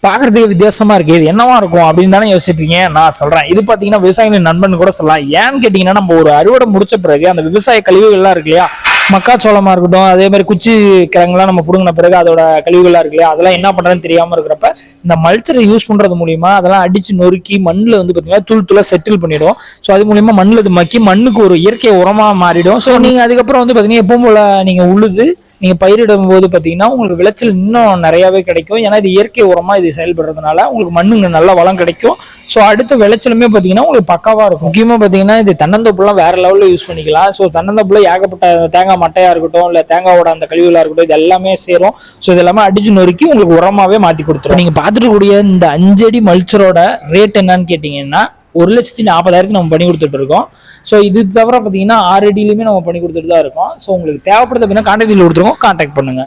பாக்குறதுக்கு வித்தியாசமா இருக்கு, இது என்னவா இருக்கும் அப்படின்னு தானே யோசிச்சிருக்கீங்க. நான் சொல்றேன், இது பாத்தீங்கன்னா விவசாயிகளின் நண்பன் கூட சொல்லலாம். ஏன்னு கேட்டீங்கன்னா, நம்ம ஒரு அறுவடை முடிச்ச பிறகு அந்த விவசாய கழிவுகள்லாம் இருக்கு இல்லையா, மக்காச்சோளமா இருக்கட்டும், அதே மாதிரி குச்சி கிழங்குலாம் நம்ம புடுங்கின பிறகு அதோட கழிவுகளா இருக்கு இல்லையா, அதெல்லாம் என்ன பண்றதுன்னு தெரியாம இருக்கிறப்ப இந்த மல்ச்சரை யூஸ் பண்றது மூலியமா அதெல்லாம் அடிச்சு நொறுக்கி மண்ணில் வந்து பாத்தீங்கன்னா தூள் தூளா செட்டில் பண்ணிடும். ஸோ அது மூலியமா மண்ணில் இது மக்கி மண்ணுக்கு ஒரு இயற்கை உரமா மாறிடும். ஸோ நீங்க அதுக்கப்புறம் வந்து பாத்தீங்கன்னா எப்பவும் போல நீங்க உழுது நீங்க பயிரிடும் போது பாத்தீங்கன்னா உங்களுக்கு விளைச்சல் இன்னும் நிறையவே கிடைக்கும். ஏன்னா இது இயற்கை உரமா இது செயல்படுறதுனால உங்களுக்கு மண்ணுங்க நல்ல வளம் கிடைக்கும். ஸோ அடுத்த விளைச்சலுமே பாத்தீங்கன்னா உங்களுக்கு பக்காவா இருக்கும். முக்கியமா பாத்தீங்கன்னா இது தென்னந்தோப்புலாம் வேற லெவலில் யூஸ் பண்ணிக்கலாம். ஸோ தென்னந்தோப்புல ஏகப்பட்ட தேங்காய் மட்டையா இருக்கட்டும், இல்ல தேங்காயோட அந்த கழிவுகளா இருக்கட்டும், இது எல்லாமே சேரும். ஸோ இது எல்லாமே அடிச்சு நொறுக்கி உங்களுக்கு உரமாவே மாத்தி கொடுத்துரும். நீங்க பாத்துட்டு கூடிய இந்த 5 அடி மல்ச்சரோட ரேட் என்னன்னு கேட்டீங்கன்னா 1,40,000 நம்ம பண்ணி கொடுத்துட்டு இருக்கோம். ஸோ இது தவிர பார்த்தீங்கன்னா 6 அடியிலுமே நம்ம பண்ணி கொடுத்துட்டு தான் இருக்கோம். ஸோ உங்களுக்கு தேவைப்படுது அப்படின்னா கான்டாக்ட் கொடுத்துருக்கோம், கான்டாக்ட் பண்ணுங்க.